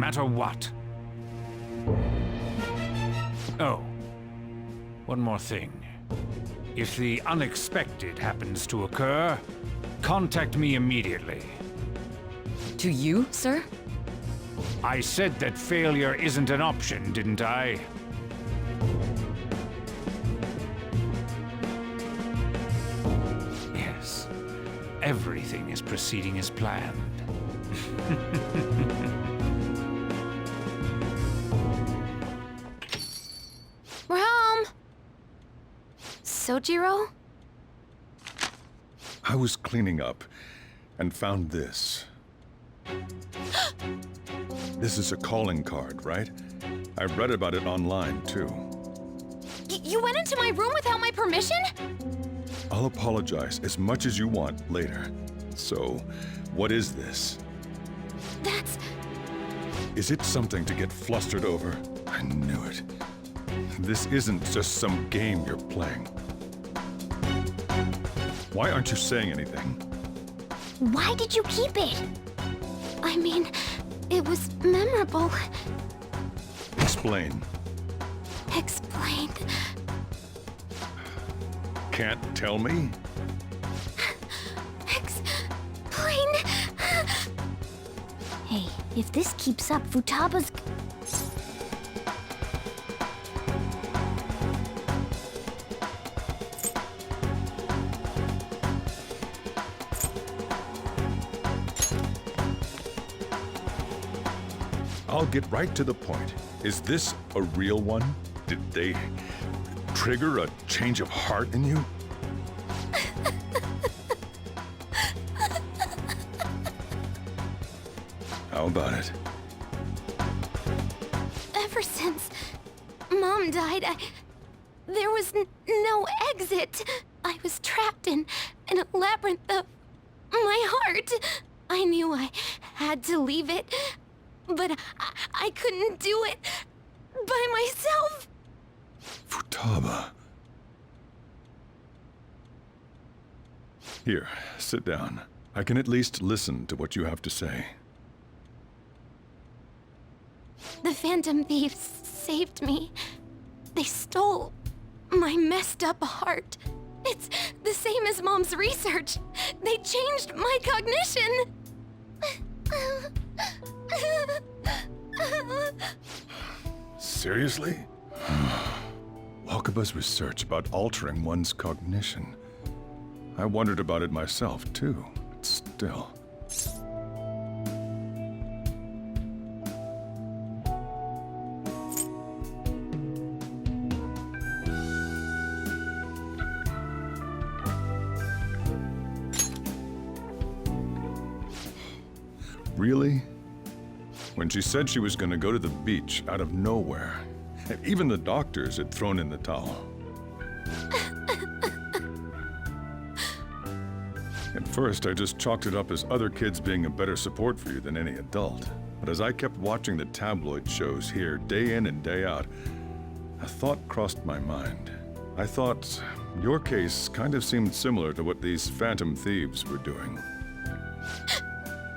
matter what. Oh, one more thing. If the unexpected happens to occur, contact me immediately. To you, sir? I said that failure isn't an option, didn't I? Yes, everything is proceeding as planned. We're home! Sojiro? I was cleaning up and found this. This is a calling card, right? I read about it online, too. You went into my room without my permission? I'll apologize as much as you want later. So, what is this? That's... Is it something to get flustered over? I knew it. This isn't just some game you're playing. Why aren't you saying anything? Why did you keep it? I mean, it was memorable. Explain. Explain. Can't tell me? Explain. Hey, if this keeps up, Futaba's... I'll get right to the point. Is this a real one? Did they trigger a change of heart in you? How about it? Ever since Mom died, there was no exit. I was trapped in a labyrinth of my heart. I knew I had to leave it, but I couldn't do it by myself. Futaba. Here, sit down. I can at least listen to what you have to say. The Phantom Thieves saved me. They stole my messed up heart. It's the same as Mom's research. They changed my cognition. Seriously? Wakaba's research about altering one's cognition. I wondered about it myself, too, but still. Really? When she said she was going to go to the beach out of nowhere, and even the doctors had thrown in the towel. At first, I just chalked it up as other kids being a better support for you than any adult. But as I kept watching the tabloid shows here, day in and day out, a thought crossed my mind. I thought your case kind of seemed similar to what these Phantom Thieves were doing.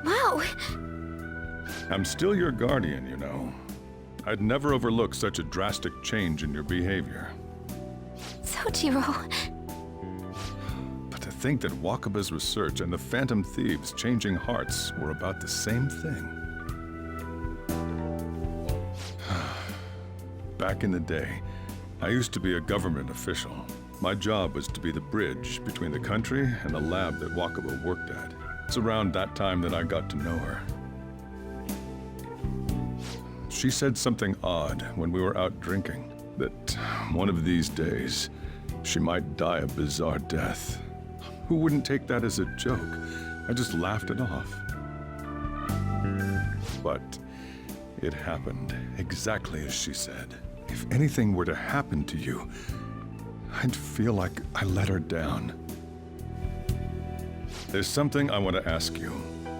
Wow. I'm still your guardian, you know. I'd never overlook such a drastic change in your behavior. Sojiro. But to think that Wakaba's research and the Phantom Thieves changing hearts were about the same thing. Back in the day, I used to be a government official. My job was to be the bridge between the country and the lab that Wakaba worked at. It's around that time that I got to know her. She said something odd when we were out drinking, that one of these days, she might die a bizarre death. Who wouldn't take that as a joke? I just laughed it off. But it happened exactly as she said. If anything were to happen to you, I'd feel like I let her down. There's something I want to ask you.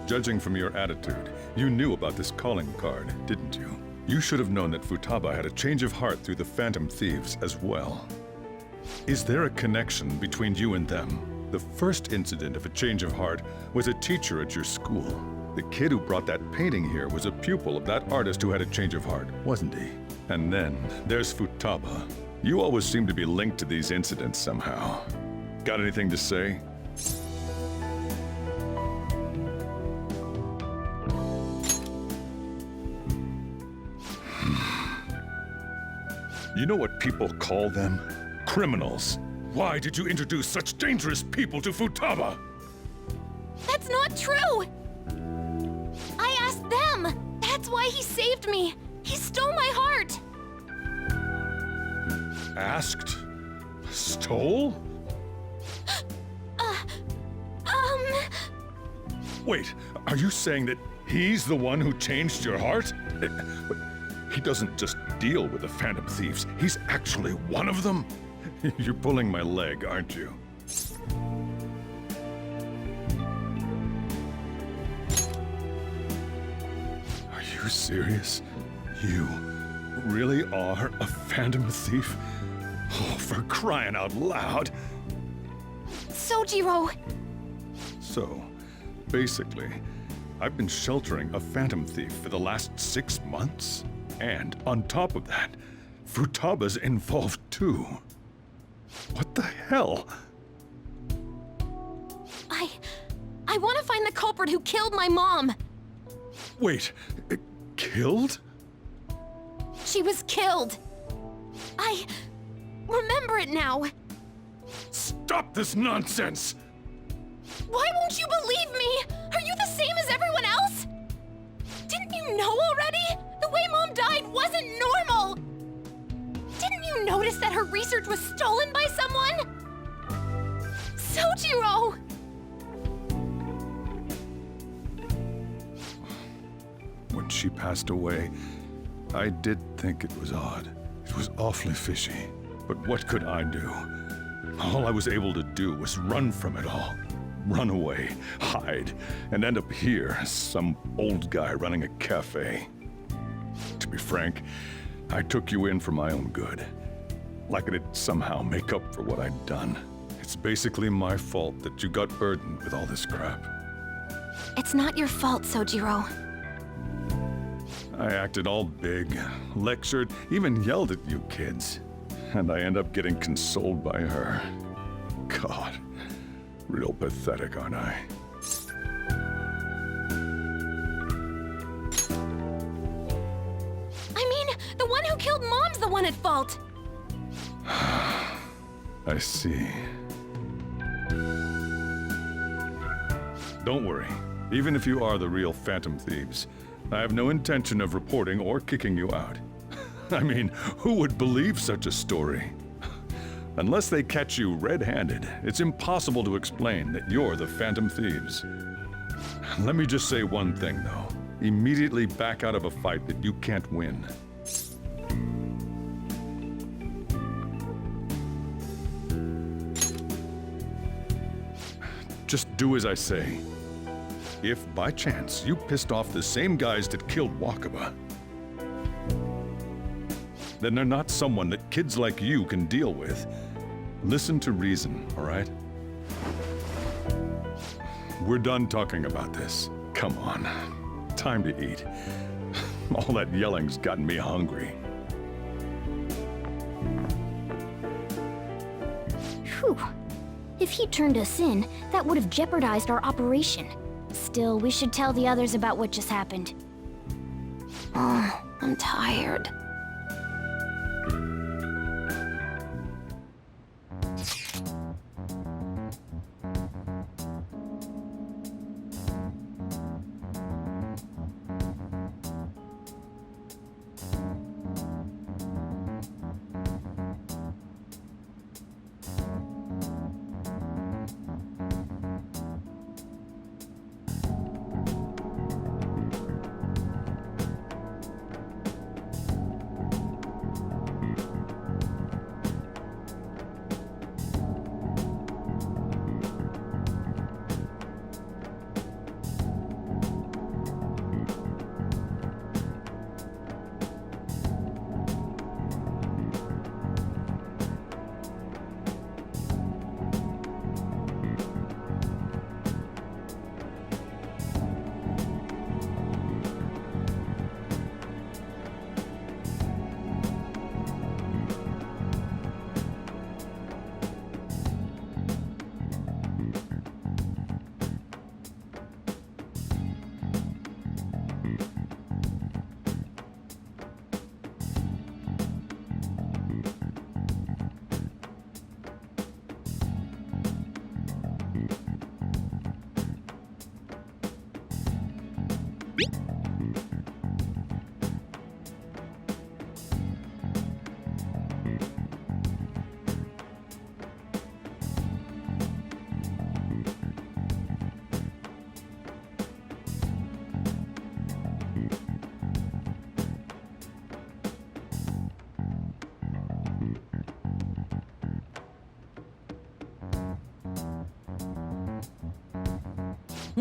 Judging from your attitude, you knew about this calling card, didn't you? You should have known that Futaba had a change of heart through the Phantom Thieves as well. Is there a connection between you and them? The first incident of a change of heart was a teacher at your school. The kid who brought that painting here was a pupil of that artist who had a change of heart, wasn't he? And then there's Futaba. You always seem to be linked to these incidents somehow. Got anything to say? You know what people call them? Criminals. Why did you introduce such dangerous people to Futaba? That's not true! I asked them! That's why he saved me! He stole my heart! Asked? Stole? Wait, are you saying that he's the one who changed your heart? He doesn't just deal with the Phantom Thieves, he's actually one of them? You're pulling my leg, aren't you? Are you serious? You really are a Phantom Thief? Oh, for crying out loud! Sojiro! So, basically, I've been sheltering a Phantom Thief for the last 6 months. And on top of that, Futaba's involved too. What the hell? I want to find the culprit who killed my mom! Wait, killed? She was killed! I remember it now! Stop this nonsense! Why won't you believe me? Are you the same as everyone else? Didn't you know already? The way Mom died wasn't normal! Didn't you notice that her research was stolen by someone? Sojiro! When she passed away, I did think it was odd. It was awfully fishy. But what could I do? All I was able to do was run from it all. Run away, hide, and end up here as some old guy running a cafe. To be frank, I took you in for my own good. Like it'd somehow make up for what I'd done. It's basically my fault that you got burdened with all this crap. It's not your fault, Sojiro. I acted all big, lectured, even yelled at you kids. And I end up getting consoled by her. God, real pathetic, aren't I? I mean, the one who killed Mom's the one at fault! I see. Don't worry. Even if you are the real Phantom Thieves, I have no intention of reporting or kicking you out. I mean, who would believe such a story? Unless they catch you red-handed, it's impossible to explain that you're the Phantom Thieves. Let me just say one thing, though. Immediately back out of a fight that you can't win. Just do as I say. If, by chance, you pissed off the same guys that killed Wakaba, then they're not someone that kids like you can deal with. Listen to reason, all right? We're done talking about this. Come on. Time to eat. All that yelling's gotten me hungry. Whew. If he turned us in, that would have jeopardized our operation. Still, we should tell the others about what just happened. Oh, I'm tired.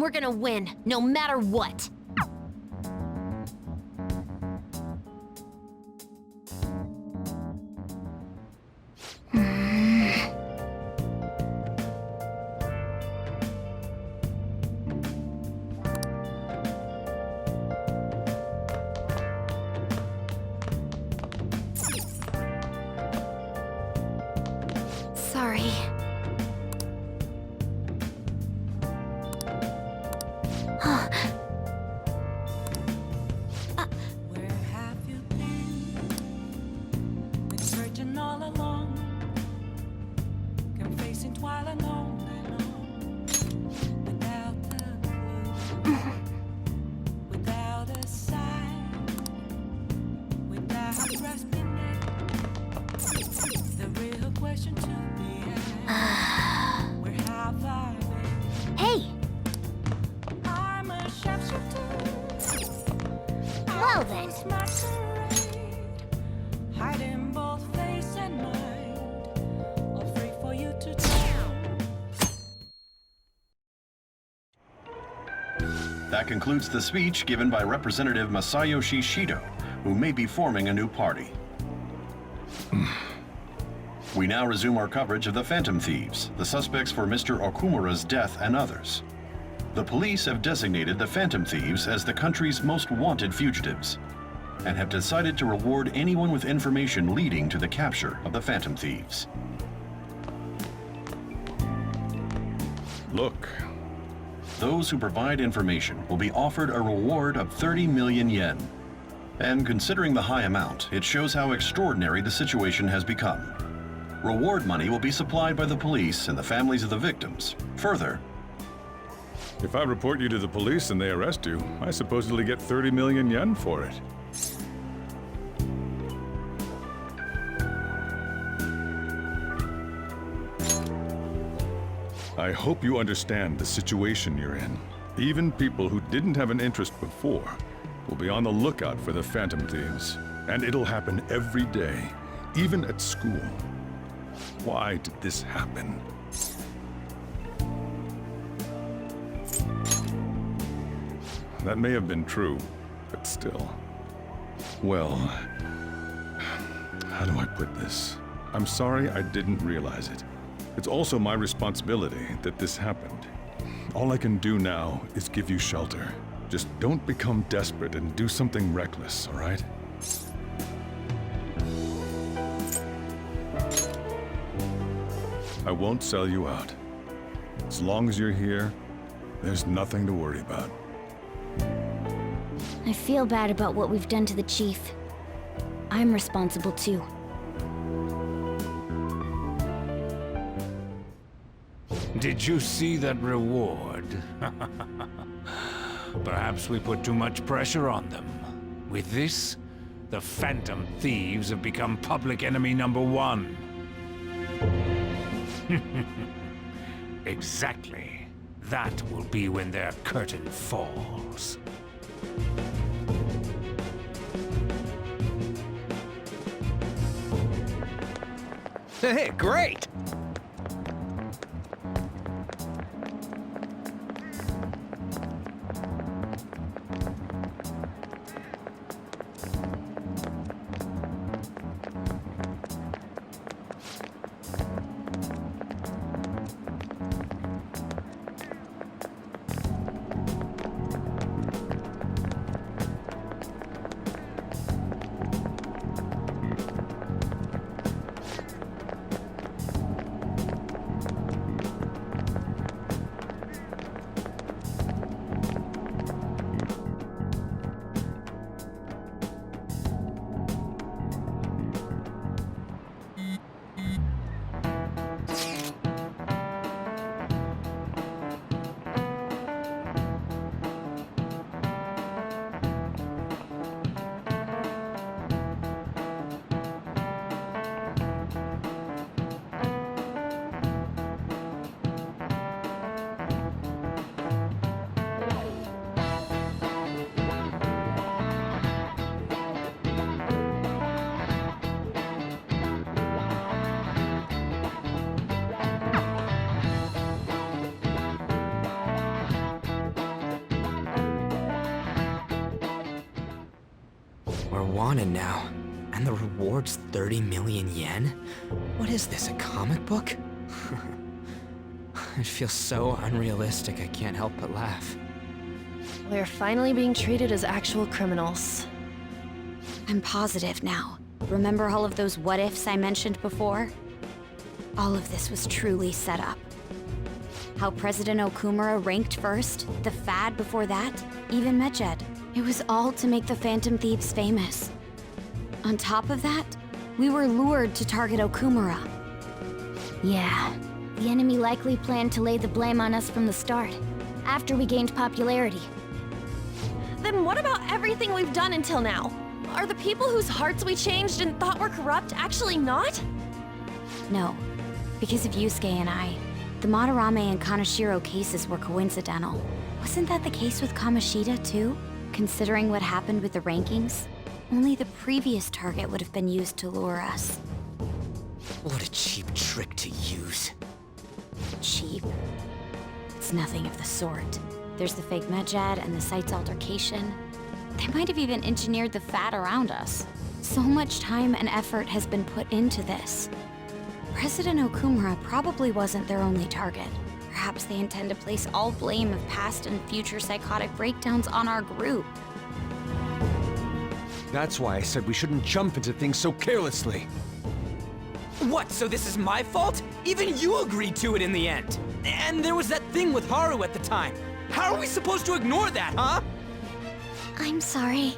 We're gonna win, no matter what. Sorry. Where have you been? Been searching all along, kept facing twilight on and on, without a clue, without a sign, without grasping it. The real question to be asked: where have I been? Hey! I'm a sharpshooter. Well then. Hiding both face and mind, afraid for you to tell. That concludes the speech given by Representative Masayoshi Shido, who may be forming a new party. We now resume our coverage of the Phantom Thieves, the suspects for Mr. Okumura's death and others. The police have designated the Phantom Thieves as the country's most wanted fugitives, and have decided to reward anyone with information leading to the capture of the Phantom Thieves. Look, Those who provide information will be offered a reward of 30 million yen. And considering the high amount, it shows how extraordinary the situation has become. Reward money will be supplied by the police and the families of the victims. Further, if I report you to the police and they arrest you, I supposedly get 30 million yen for it. I hope you understand the situation you're in. Even people who didn't have an interest before will be on the lookout for the Phantom Thieves. And it'll happen every day, even at school. Why did this happen? That may have been true, but still. Well, how do I put this? I'm sorry I didn't realize it. It's also my responsibility that this happened. All I can do now is give you shelter. Just don't become desperate and do something reckless, all right? I won't sell you out. As long as you're here, there's nothing to worry about. I feel bad about what we've done to the chief. I'm responsible too. Did you see that reward? Perhaps we put too much pressure on them. With this, the Phantom Thieves have become public enemy number one. Exactly. That will be when their curtain falls. Hey, great! We're wanted now. And the reward's 30 million yen? What is this, a comic book? It feels so unrealistic I can't help but laugh. We're finally being treated as actual criminals. I'm positive now. Remember all of those what-ifs I mentioned before? All of this was truly set up. How President Okumura ranked first, the Fad before that, even Medjed. It was all to make the Phantom Thieves famous. On top of that, we were lured to target Okumura. Yeah, the enemy likely planned to lay the blame on us from the start, after we gained popularity. Then what about everything we've done until now? Are the people whose hearts we changed and thought were corrupt actually not? No, because of Yusuke and I, the Madarame and Kaneshiro cases were coincidental. Wasn't that the case with Kamoshida too? Considering what happened with the rankings? Only the previous target would have been used to lure us. What a cheap trick to use. Cheap. It's nothing of the sort. There's the fake Medjed and the site's altercation. They might have even engineered the Fat around us. So much time and effort has been put into this. President Okumura probably wasn't their only target. Perhaps they intend to place all blame of past and future psychotic breakdowns on our group. That's why I said we shouldn't jump into things so carelessly. What, so this is my fault? Even you agreed to it in the end. And there was that thing with Haru at the time. How are we supposed to ignore that, huh? I'm sorry.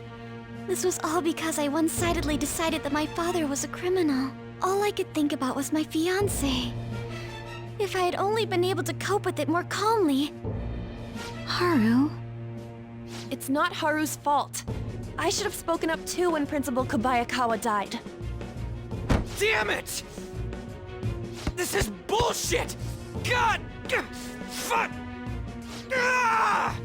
This was all because I one-sidedly decided that my father was a criminal. All I could think about was my fiancé. If I had only been able to cope with it more calmly. Haru? It's not Haru's fault. I should have spoken up too when Principal Kobayakawa died. Damn it! This is bullshit! God! Fuck! Ah!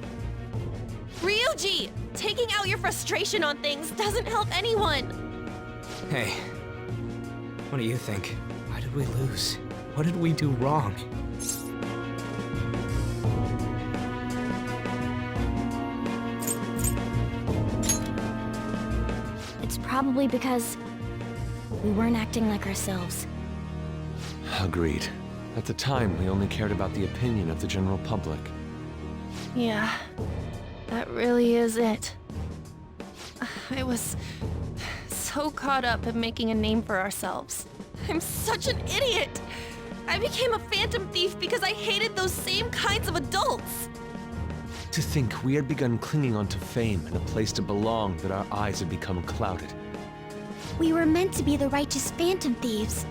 Ryuji! Taking out your frustration on things doesn't help anyone! Hey, what do you think? Why did we lose? What did we do wrong? It's probably because we weren't acting like ourselves. Agreed. At the time, we only cared about the opinion of the general public. Yeah, that really is it. I was so caught up in making a name for ourselves. I'm such an idiot! I became a phantom thief because I hated those same kinds of adults! To think we had begun clinging onto fame and a place to belong that our eyes had become clouded. We were meant to be the righteous phantom thieves,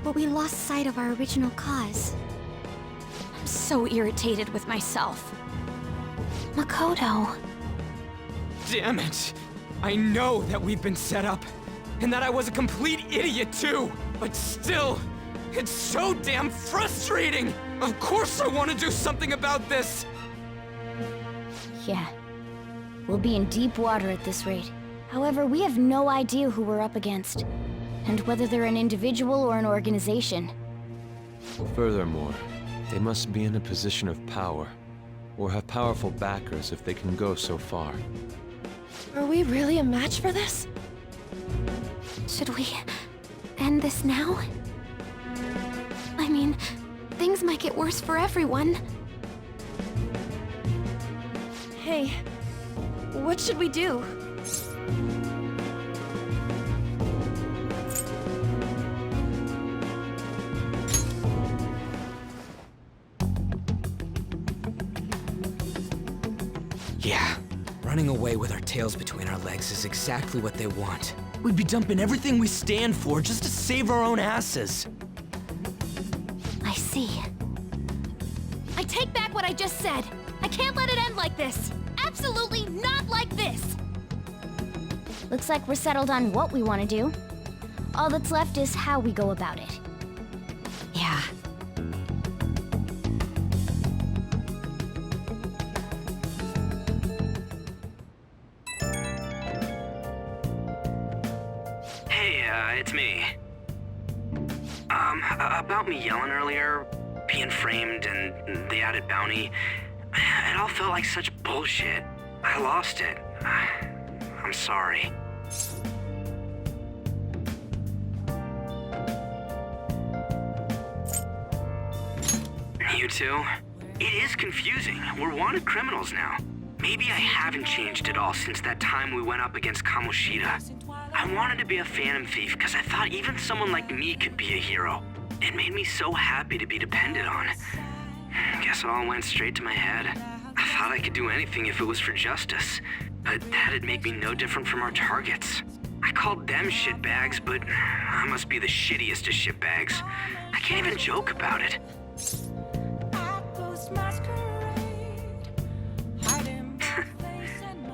but we lost sight of our original cause. I'm so irritated with myself. Makoto. Damn it! I know that we've been set up, and that I was a complete idiot too! But still, it's so damn frustrating! Of course I want to do something about this! Yeah. We'll be in deep water at this rate. However, we have no idea who we're up against, and whether they're an individual or an organization. Furthermore, they must be in a position of power, or have powerful backers if they can go so far. Are we really a match for this? Should we end this now? I mean, things might get worse for everyone. Hey, what should we do? Yeah, running away with our tails between our legs is exactly what they want. We'd be dumping everything we stand for just to save our own asses. I see. I take back what I just said. I can't let it end like this. Absolutely not like this. Looks like we're settled on what we want to do. All that's left is how we go about it. Yeah. Hey, it's me. About me yelling earlier, being framed, and the added bounty, it all felt like such bullshit. I lost it. I'm sorry. you two. It is confusing. We're wanted criminals now. Maybe I haven't changed at all since that time we went up against Kamoshida. I wanted to be a Phantom Thief because I thought even someone like me could be a hero. It made me so happy to be depended on. Guess it all went straight to my head. I thought I could do anything if it was for justice, but that'd make me no different from our targets. I called them shitbags, but I must be the shittiest of shitbags. I can't even joke about it.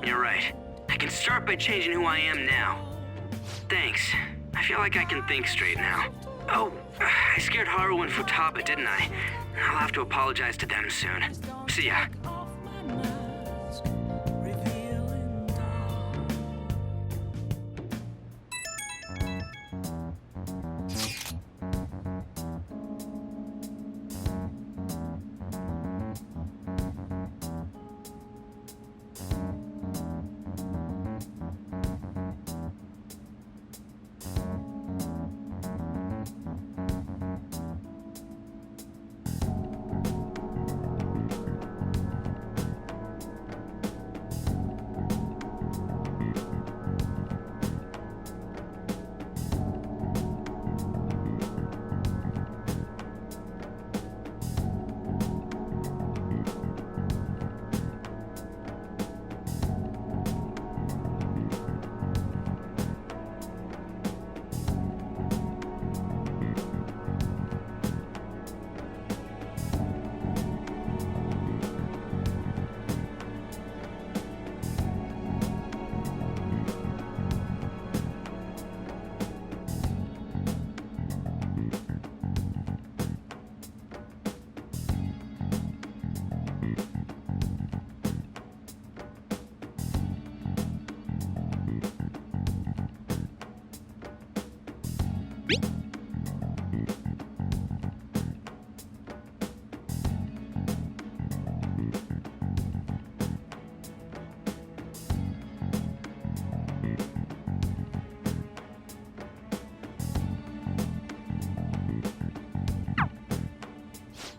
You're right. I can start by changing who I am now. Thanks. I feel like I can think straight now. Oh, I scared Haru and Futaba, didn't I? I'll have to apologize to them soon. See ya.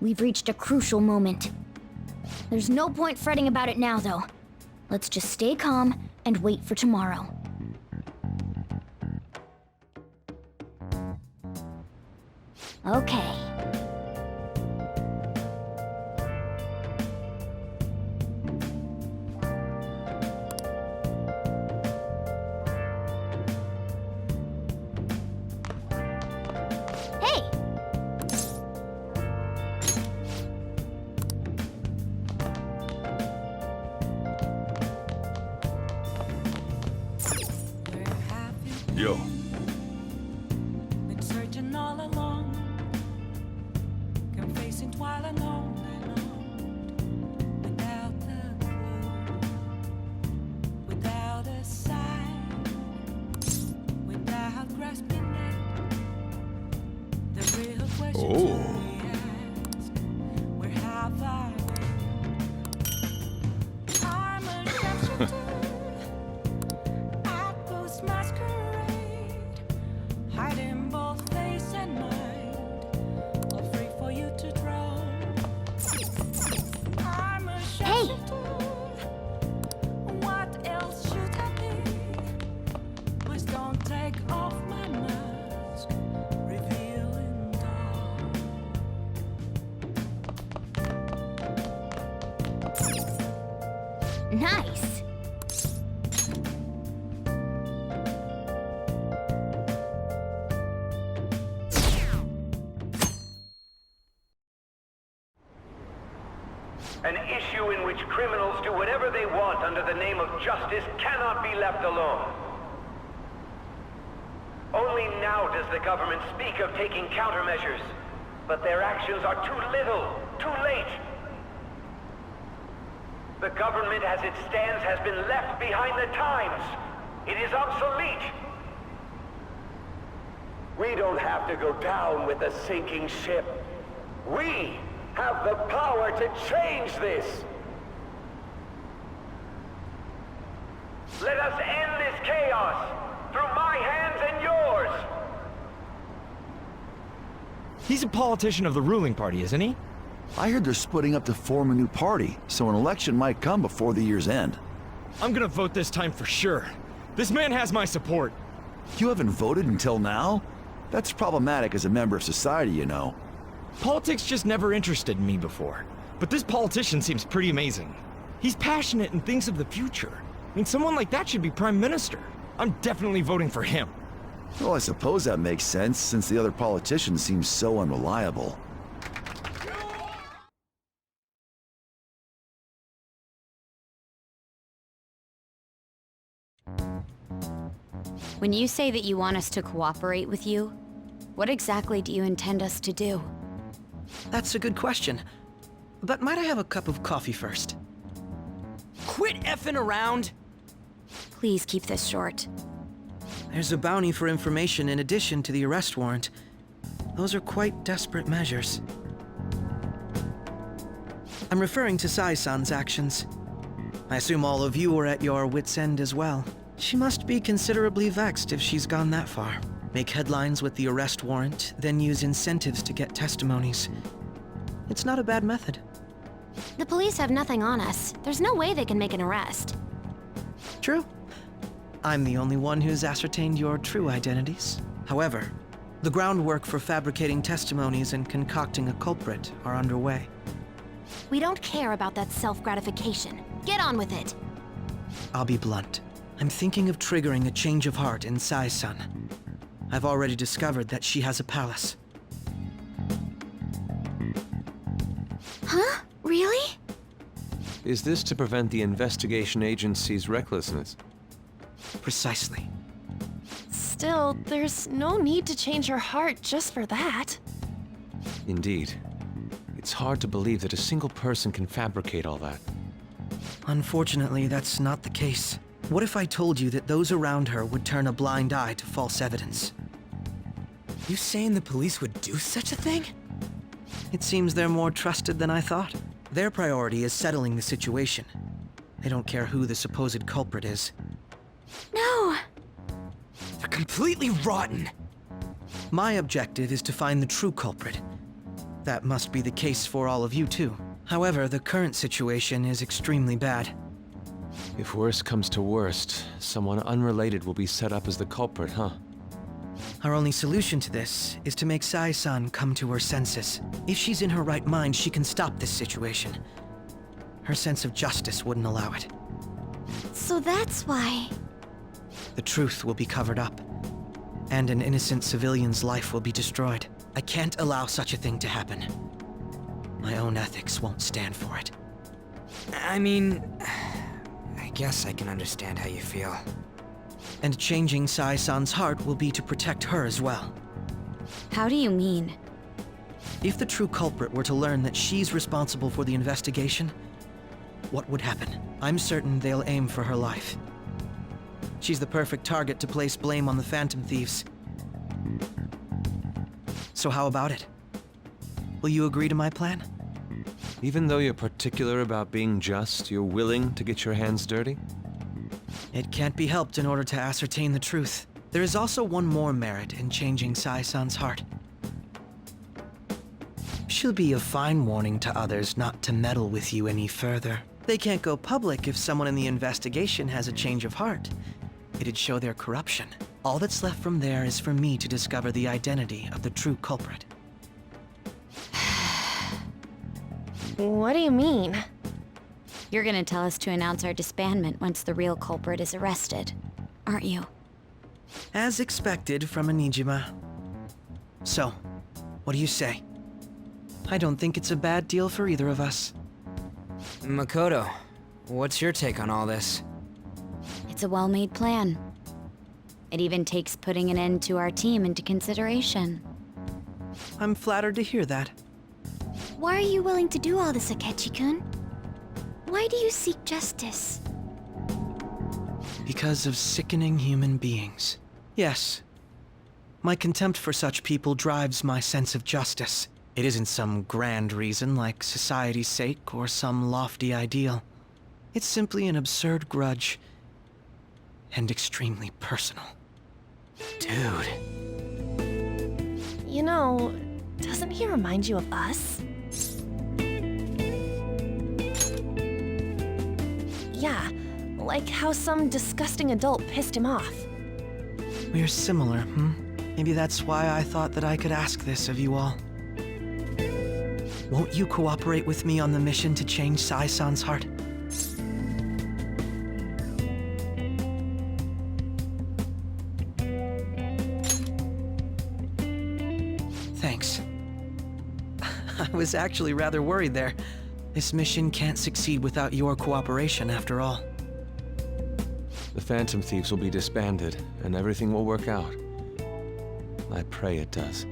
We've reached a crucial moment. There's no point fretting about it now, though. Let's just stay calm and wait for tomorrow. Okay. Yo. Been searching all along, confessing while alone and on, without a clue, without a sign, without grasping it. The real question we ask, where have I been? I'm a capture. Hiding both face and mind, afraid for you to draw. I'm a Hey! What else should I be? Please don't take off my mask, revealing dawn. Nice! An issue in which criminals do whatever they want under the name of justice cannot be left alone. Only now does the government speak of taking countermeasures, but their actions are too little, too late. The government as it stands has been left behind the times. It is obsolete. We don't have to go down with the sinking ship. We have the power to change this. Let us end this chaos through my hands and yours. He's a politician of the ruling party, isn't he? I heard they're splitting up to form a new party, so an election might come before the year's end. I'm gonna vote this time for sure. This man has my support. You haven't voted until now? That's problematic as a member of society, you know. Politics just never interested me before. But this politician seems pretty amazing. He's passionate and thinks of the future. I mean, someone like that should be prime minister. I'm definitely voting for him. Well, I suppose that makes sense, since the other politician seems so unreliable. When you say that you want us to cooperate with you, what exactly do you intend us to do? That's a good question. But might I have a cup of coffee first? Quit effing around! Please keep this short. There's a bounty for information in addition to the arrest warrant. Those are quite desperate measures. I'm referring to Sai-san's actions. I assume all of you were at your wit's end as well. She must be considerably vexed if she's gone that far. Make headlines with the arrest warrant, then use incentives to get testimonies. It's not a bad method. The police have nothing on us. There's no way they can make an arrest. True. I'm the only one who's ascertained your true identities. However, the groundwork for fabricating testimonies and concocting a culprit are underway. We don't care about that self-gratification. Get on with it. I'll be blunt. I'm thinking of triggering a change of heart in Sai-san. I've already discovered that she has a palace. Huh? Really? Is this to prevent the investigation agency's recklessness? Precisely. Still, there's no need to change her heart just for that. Indeed. It's hard to believe that a single person can fabricate all that. Unfortunately, that's not the case. What if I told you that those around her would turn a blind eye to false evidence? You saying the police would do such a thing? It seems they're more trusted than I thought. Their priority is settling the situation. They don't care who the supposed culprit is. No! They're completely rotten! My objective is to find the true culprit. That must be the case for all of you too. However, the current situation is extremely bad. If worst comes to worst, someone unrelated will be set up as the culprit, huh? Our only solution to this is to make Sai-san come to her senses. If she's in her right mind, she can stop this situation. Her sense of justice wouldn't allow it. So that's why... The truth will be covered up, and an innocent civilian's life will be destroyed. I can't allow such a thing to happen. My own ethics won't stand for it. I mean... I guess I can understand how you feel. And changing Sai-san's heart will be to protect her as well. How do you mean? If the true culprit were to learn that she's responsible for the investigation, what would happen? I'm certain they'll aim for her life. She's the perfect target to place blame on the Phantom Thieves. So how about it? Will you agree to my plan? Even though you're particular about being just, you're willing to get your hands dirty? It can't be helped in order to ascertain the truth. There is also one more merit in changing Sai-san's heart. She'll be a fine warning to others not to meddle with you any further. They can't go public if someone in the investigation has a change of heart. It'd show their corruption. All that's left from there is for me to discover the identity of the true culprit. What do you mean? You're gonna tell us to announce our disbandment once the real culprit is arrested, aren't you? As expected from Onijima. So, what do you say? I don't think it's a bad deal for either of us. Makoto, what's your take on all this? It's a well-made plan. It even takes putting an end to our team into consideration. I'm flattered to hear that. Why are you willing to do all this, Akechi-kun? Why do you seek justice? Because of sickening human beings. Yes. My contempt for such people drives my sense of justice. It isn't some grand reason like society's sake or some lofty ideal. It's simply an absurd grudge. And extremely personal. Dude. You know, doesn't he remind you of us? Yeah, like how some disgusting adult pissed him off. We're similar, Maybe that's why I thought that I could ask this of you all. Won't you cooperate with me on the mission to change Sai-san's heart? Thanks. I was actually rather worried there. This mission can't succeed without your cooperation, after all. The Phantom Thieves will be disbanded, and everything will work out. I pray it does.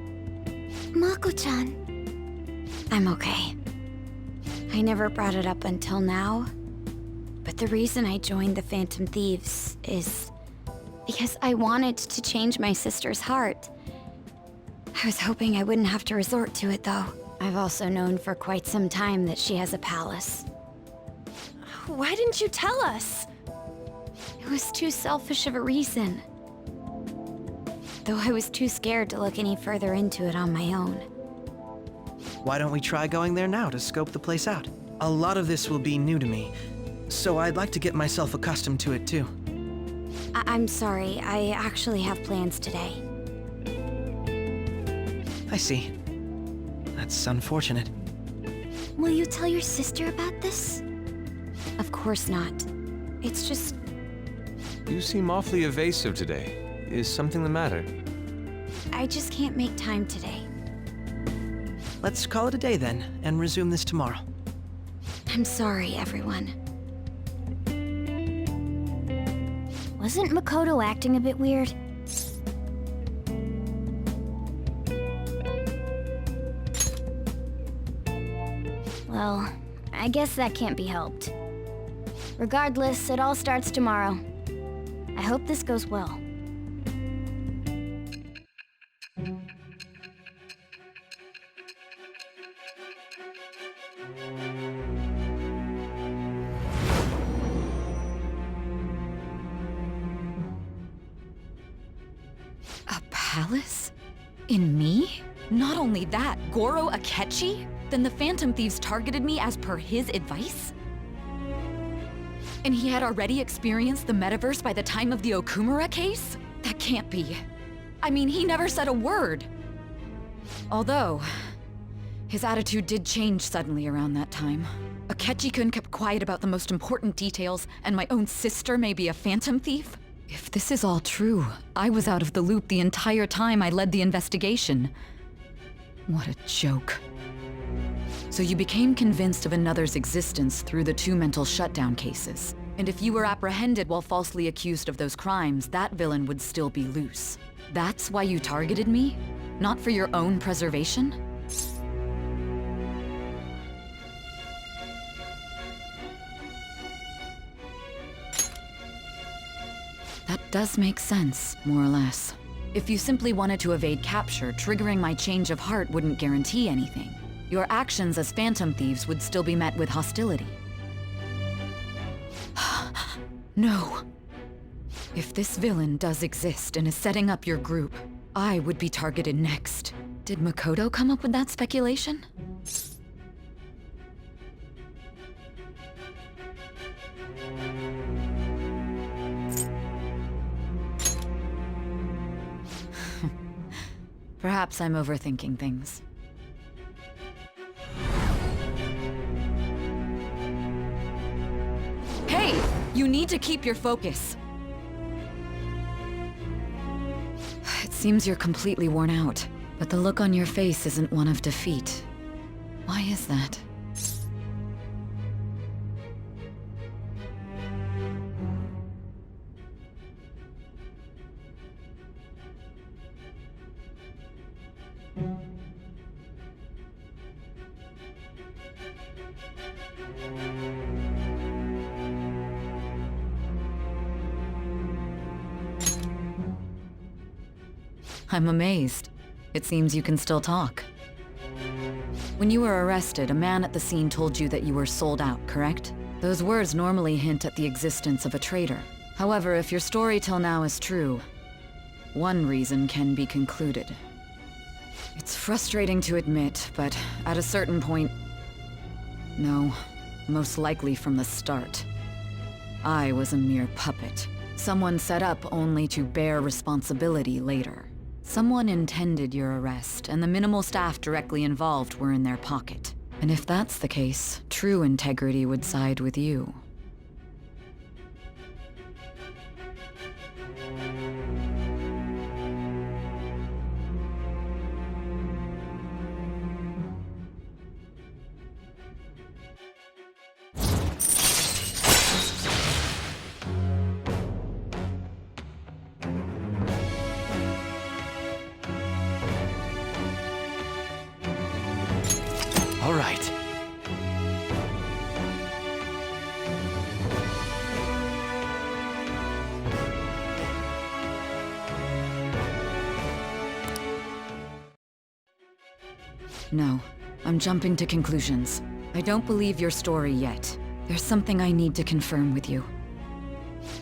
Mako-chan. I'm okay. I never brought it up until now, but the reason I joined the Phantom Thieves is because I wanted to change my sister's heart. I was hoping I wouldn't have to resort to it, though. I've also known for quite some time that she has a palace. Why didn't you tell us? It was too selfish of a reason. Though I was too scared to look any further into it on my own. Why don't we try going there now to scope the place out? A lot of this will be new to me, so I'd like to get myself accustomed to it too. I'm sorry, I actually have plans today. I see. That's unfortunate. Will you tell your sister about this? Of course not. It's just... You seem awfully evasive today. Is something the matter? I just can't make time today. Let's call it a day then, and resume this tomorrow. I'm sorry, everyone. Wasn't Makoto acting a bit weird? Well, I guess that can't be helped. Regardless, it all starts tomorrow. I hope this goes well. A palace? In me? Not only that, Goro Akechi? Then the Phantom Thieves targeted me as per his advice? And he had already experienced the metaverse by the time of the Okumura case? That can't be. I mean, he never said a word. Although, his attitude did change suddenly around that time. Akechi-kun kept quiet about the most important details, and my own sister may be a Phantom Thief? If this is all true, I was out of the loop the entire time I led the investigation. What a joke. So you became convinced of another's existence through the 2 mental shutdown cases. And if you were apprehended while falsely accused of those crimes, that villain would still be loose. That's why you targeted me? Not for your own preservation? That does make sense, more or less. If you simply wanted to evade capture, triggering my change of heart wouldn't guarantee anything. Your actions as Phantom Thieves would still be met with hostility. No. If this villain does exist and is setting up your group, I would be targeted next. Did Makoto come up with that speculation? Perhaps I'm overthinking things. Hey! You need to keep your focus. It seems you're completely worn out, but the look on your face isn't one of defeat. Why is that? I'm amazed. It seems you can still talk. When you were arrested, a man at the scene told you that you were sold out, correct? Those words normally hint at the existence of a traitor. However, if your story till now is true, one reason can be concluded. It's frustrating to admit, but at a certain point... No, most likely from the start. I was a mere puppet. Someone set up only to bear responsibility later. Someone intended your arrest, and the minimal staff directly involved were in their pocket. And if that's the case, true integrity would side with you. All right. No, I'm jumping to conclusions. I don't believe your story yet. There's something I need to confirm with you.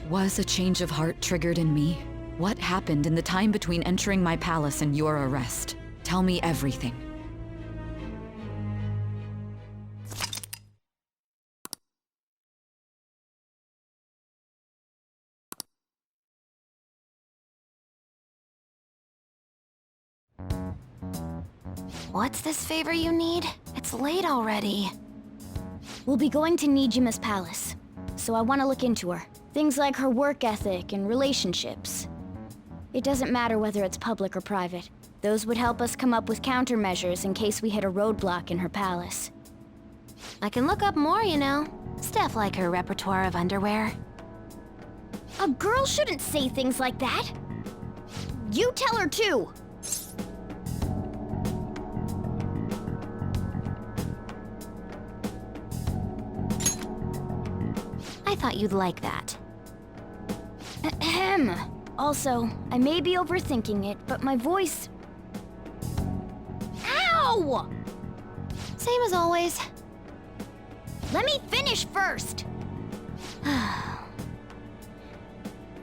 Was a change of heart triggered in me? What happened in the time between entering my palace and your arrest? Tell me everything. What's this favor you need? It's late already. We'll be going to Nijima's palace, so I want to look into her. Things like her work ethic and relationships. It doesn't matter whether it's public or private. Those would help us come up with countermeasures in case we hit a roadblock in her palace. I can look up more, you know. Stuff like her repertoire of underwear. A girl shouldn't say things like that. You tell her too. I thought you'd like that. Ahem. Also, I may be overthinking it, but my voice... Ow! Same as always. Let me finish first!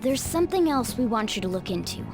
There's something else we want you to look into.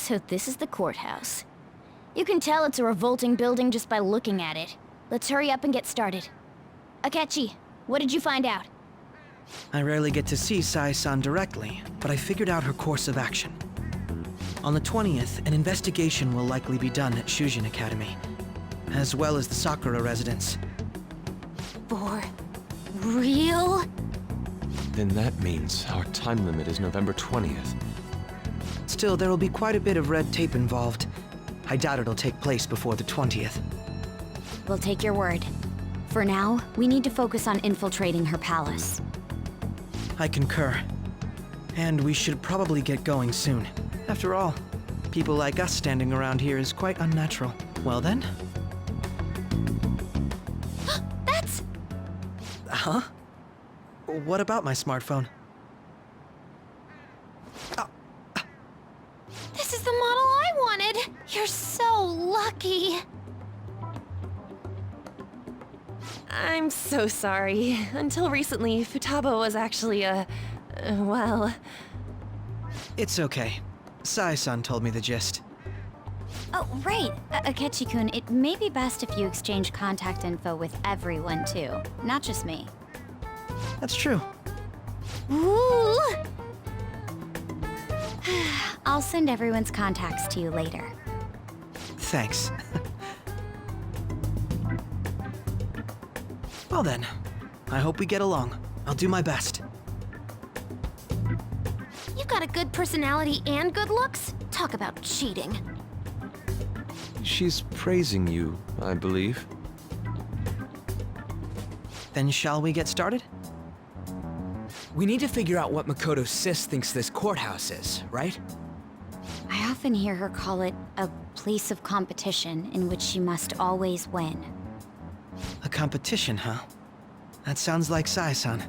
So this is the courthouse. You can tell it's a revolting building just by looking at it. Let's hurry up and get started. Akechi, what did you find out? I rarely get to see Sai-san directly, but I figured out her course of action. On the 20th, an investigation will likely be done at Shujin Academy, as well as the Sakura residence. For real? Then that means our time limit is November 20th. Still, there will be quite a bit of red tape involved. I doubt it'll take place before the 20th. We'll take your word. For now, we need to focus on infiltrating her palace. I concur. And we should probably get going soon. After all, people like us standing around here is quite unnatural. Well then? That's... Huh? What about my smartphone? This is the model I wanted! You're so lucky! I'm so sorry. Until recently, Futaba was actually well... It's okay. Sai-san told me the gist. Oh, right. Akechi-kun, it may be best if you exchange contact info with everyone, too. Not just me. That's true. Ooh! I'll send everyone's contacts to you later. Thanks. Well then, I hope we get along. I'll do my best. You've got a good personality and good looks? Talk about cheating. She's praising you, I believe. Then shall we get started? We need to figure out what Makoto's sis thinks this courthouse is, right? I often hear her call it a place of competition in which she must always win. A competition, huh? That sounds like Sai-san.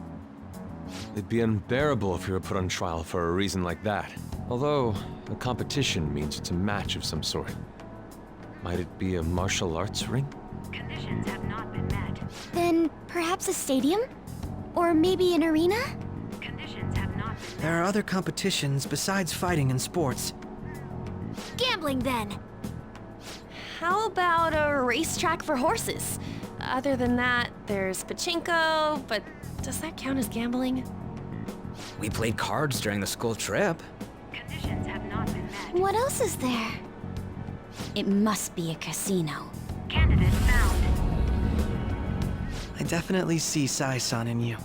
It'd be unbearable if you were put on trial for a reason like that. Although, a competition means it's a match of some sort. Might it be a martial arts ring? Conditions have not been met. Then perhaps a stadium? Or maybe an arena? Conditions have not been met. There are other competitions besides fighting and sports. Gambling, then! How about a racetrack for horses? Other than that, there's pachinko, but does that count as gambling? We played cards during the school trip. Conditions have not been met. What else is there? It must be a casino. Candidate found. I definitely see Sai-san in you.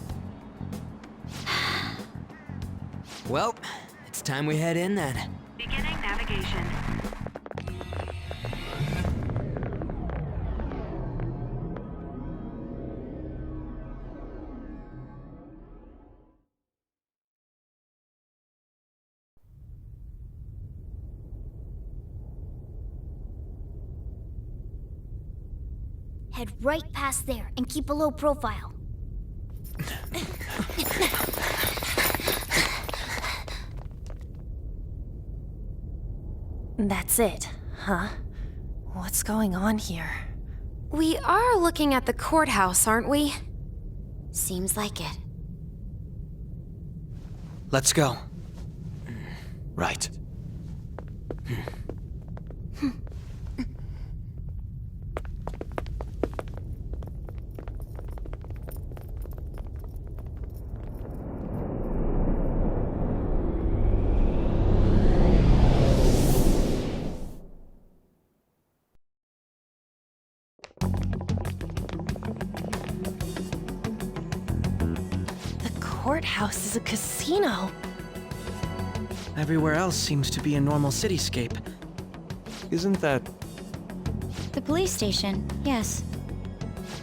Well, it's time we head in then. Beginning navigation. Head right past there and keep a low profile. That's it, huh? What's going on here? We are looking at the courthouse, aren't we? Seems like it. Let's go. Right. Courthouse is a casino. Everywhere else seems to be a normal cityscape. Isn't that... The police station, yes.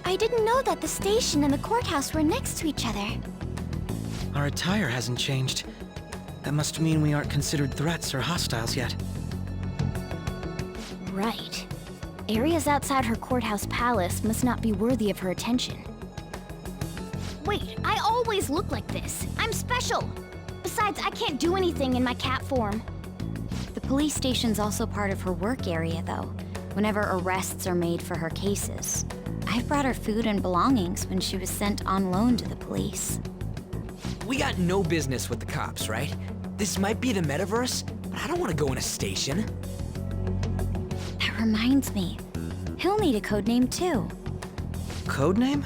I didn't know that the station and the courthouse were next to each other. Our attire hasn't changed. That must mean we aren't considered threats or hostiles yet. Right. Areas outside her courthouse palace must not be worthy of her attention. Wait, I always look like this. I'm special. Besides, I can't do anything in my cat form. The police station's also part of her work area, though, whenever arrests are made for her cases. I've brought her food and belongings when she was sent on loan to the police. We got no business with the cops, right? This might be the metaverse, but I don't want to go in a station. That reminds me. He'll need a codename too. Codename?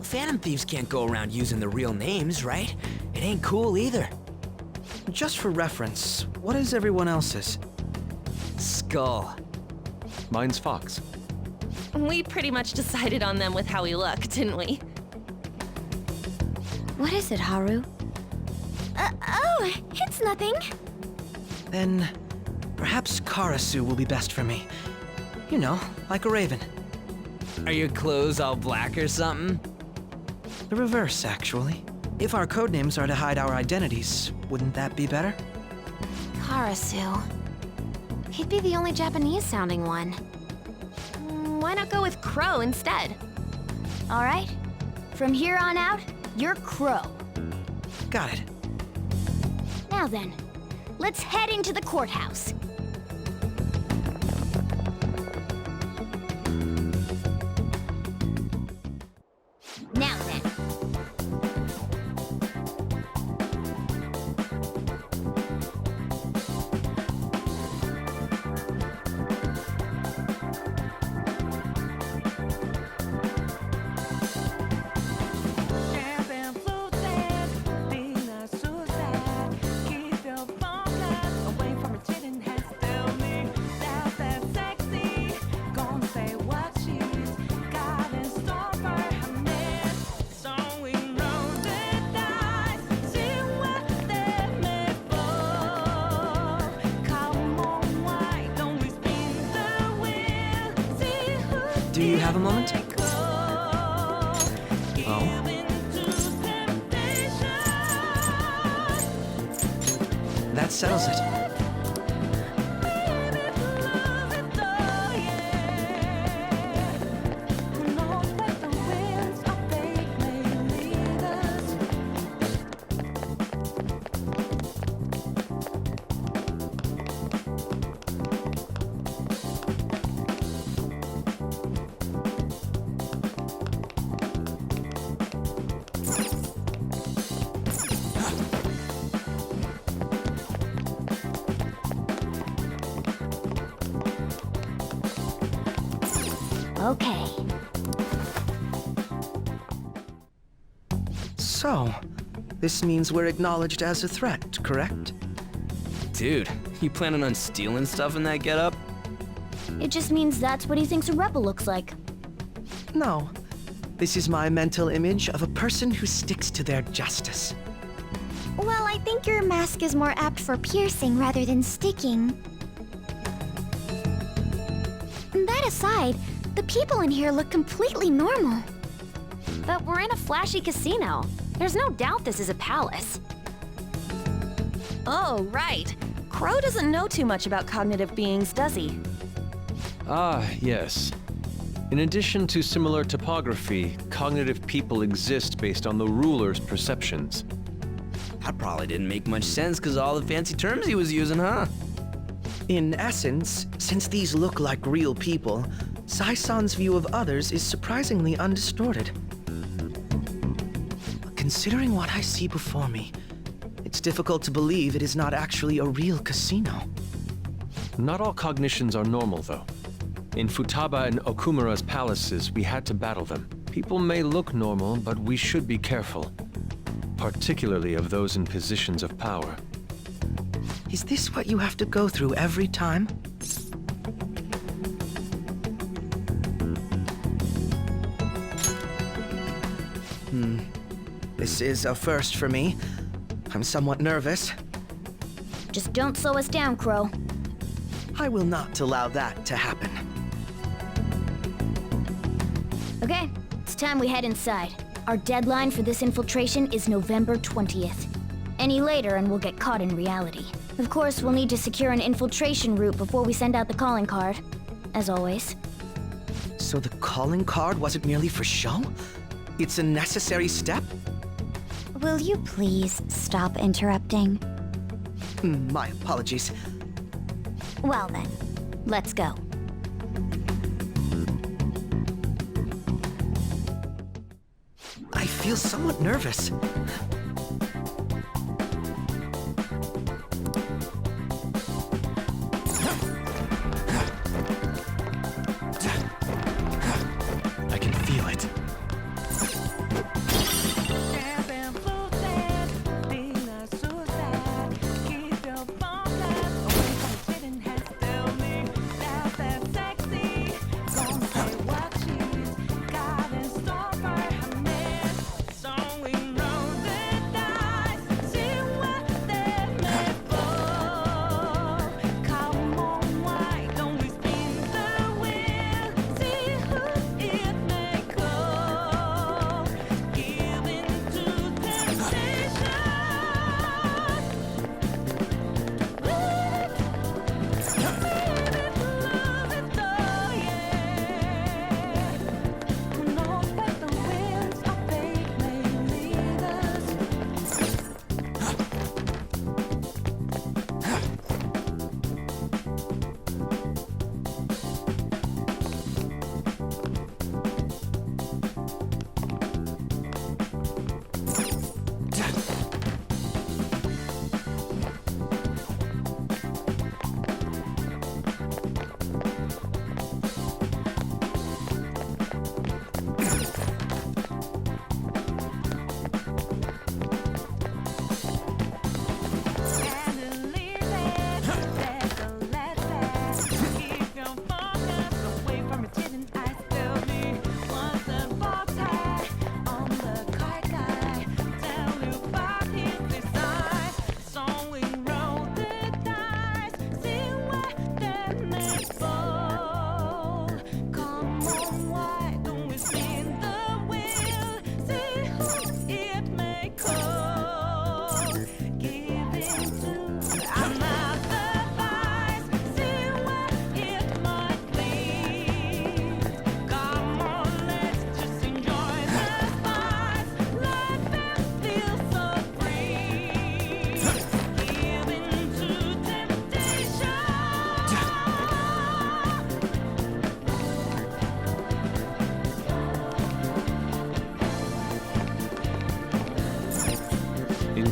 Phantom thieves can't go around using their real names, right? It ain't cool either. Just for reference, what is everyone else's? Skull. Mine's Fox. We pretty much decided on them with how we look, didn't we? What is it, Haru? Oh, it's nothing. Then perhaps Karasu will be best for me. You know, like a raven. Are your clothes all black or something? The reverse, actually. If our codenames are to hide our identities, wouldn't that be better? Karasu. He'd be the only Japanese-sounding one. Why not go with Crow instead? All right. From here on out, you're Crow. Got it. Now then, let's head into the courthouse. Now then. Do you have a moment? Oh? That settles it. Okay. So, this means we're acknowledged as a threat, correct? Dude, you planning on stealing stuff in that getup? It just means that's what he thinks a rebel looks like. No. This is my mental image of a person who sticks to their justice. Well, I think your mask is more apt for piercing rather than sticking. That aside, the people in here look completely normal. But we're in a flashy casino. There's no doubt this is a palace. Oh, right. Crow doesn't know too much about cognitive beings, does he? Ah, yes. In addition to similar topography, cognitive people exist based on the ruler's perceptions. That probably didn't make much sense because all the fancy terms he was using, huh? In essence, since these look like real people, Sai-san's view of others is surprisingly undistorted. Considering what I see before me, it's difficult to believe it is not actually a real casino. Not all cognitions are normal, though. In Futaba and Okumura's palaces, we had to battle them. People may look normal, but we should be careful. Particularly of those in positions of power. Is this what you have to go through every time? This is a first for me. I'm somewhat nervous. Just don't slow us down, Crow. I will not allow that to happen. Okay, it's time we head inside. Our deadline for this infiltration is November 20th. Any later and we'll get caught in reality. Of course, we'll need to secure an infiltration route before we send out the calling card. As always. So the calling card wasn't merely for show? It's a necessary step? Will you please stop interrupting? My apologies. Well then, let's go. I feel somewhat nervous.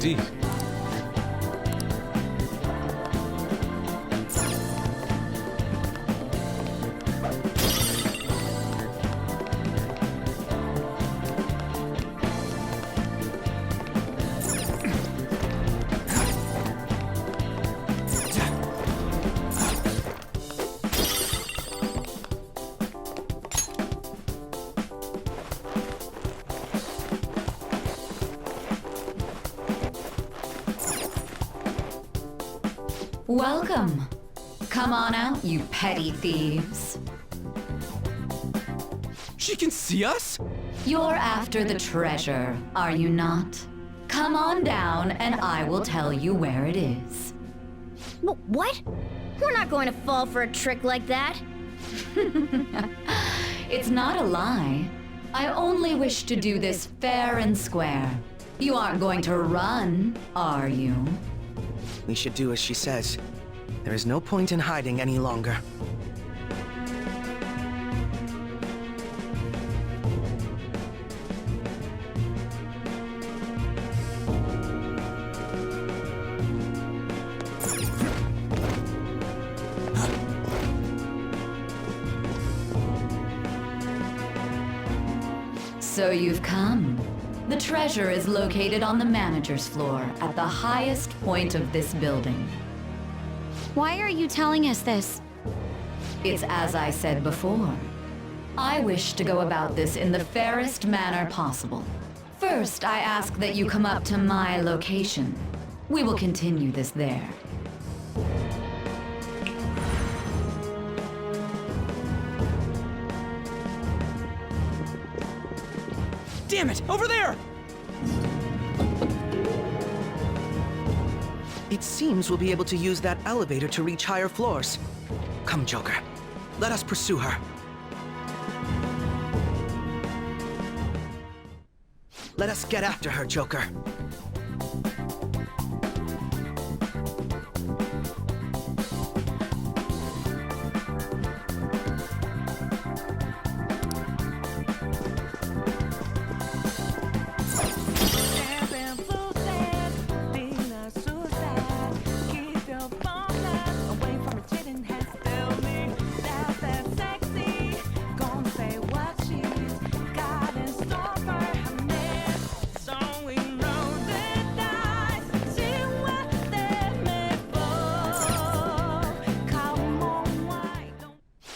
Indeed. Welcome. Come on out, you petty thieves. She can see us? You're after the treasure, are you not? Come on down and I will tell you where it is. What? We're not going to fall for a trick like that. It's not a lie. I only wish to do this fair and square. You aren't going to run, are you? We should do as she says. There is no point in hiding any longer. So you've come. The treasure is located on the manager's floor at the highest point of this building. Why are you telling us this? It's as I said before. I wish to go about this in the fairest manner possible. First, I ask that you come up to my location. We will continue this there. Damn it! Over there! It seems we'll be able to use that elevator to reach higher floors. Come, Joker. Let us pursue her. Let us get after her, Joker.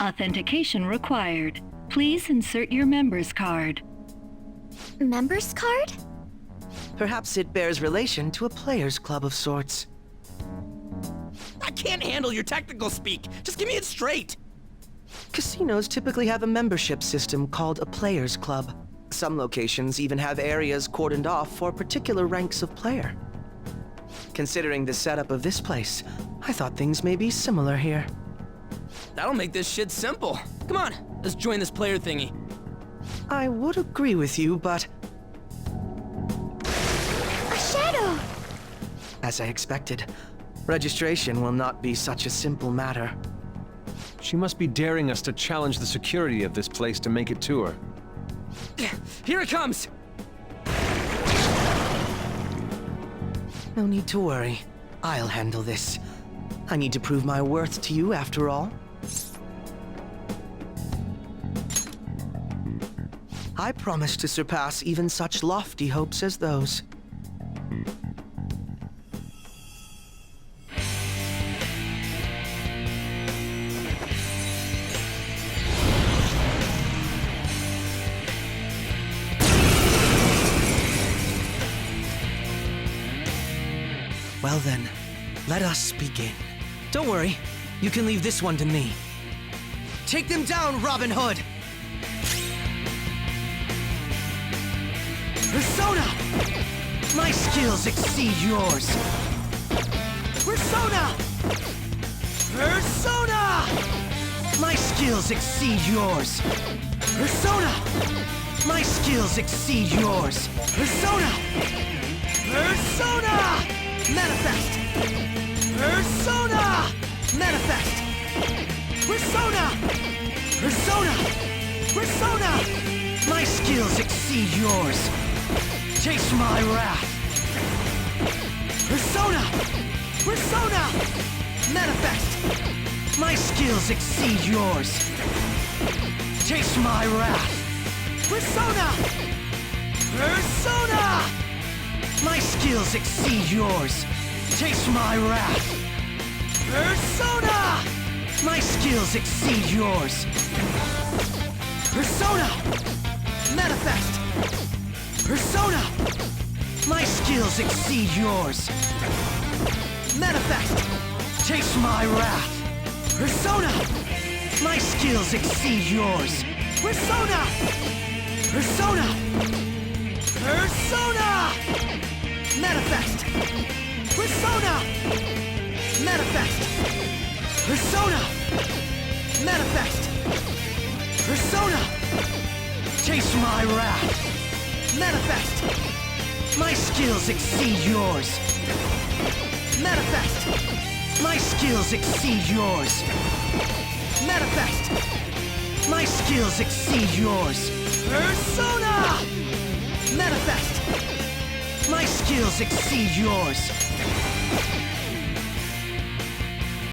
Authentication required. Please insert your member's card. Member's card? Perhaps it bears relation to a player's club of sorts. I can't handle your technical speak. Just give me it straight. Casinos typically have a membership system called a player's club. Some locations even have areas cordoned off for particular ranks of player. Considering the setup of this place, I thought things may be similar here. That'll make this shit simple. Come on, let's join this player thingy. I would agree with you, but... A shadow! As I expected, registration will not be such a simple matter. She must be daring us to challenge the security of this place to make it to her. Here it comes! No need to worry. I'll handle this. I need to prove my worth to you, after all. I promise to surpass even such lofty hopes as those. Well then, let us begin. Don't worry, you can leave this one to me. Take them down, Robin Hood! Persona! My skills exceed yours! Persona! Persona! My skills exceed yours! Persona! My skills exceed yours! Persona! Persona! Manifest! Persona! Manifest! Persona! Persona! Persona! My skills exceed yours! Taste my wrath! Persona! Persona! Manifest! My skills exceed yours. Taste my wrath. Persona! Persona! My skills exceed yours. Taste my wrath. Persona! My skills exceed yours. Persona! Manifest! Persona! My skills exceed yours. Manifest! Taste my wrath. Persona! My skills exceed yours. Persona! Persona! Persona! Manifest! Persona! Manifest! Persona! Manifest! Persona! Taste my wrath. Manifest! My skills exceed yours. Manifest! My skills exceed yours. Manifest! My skills exceed yours. Persona! Manifest! My skills exceed yours.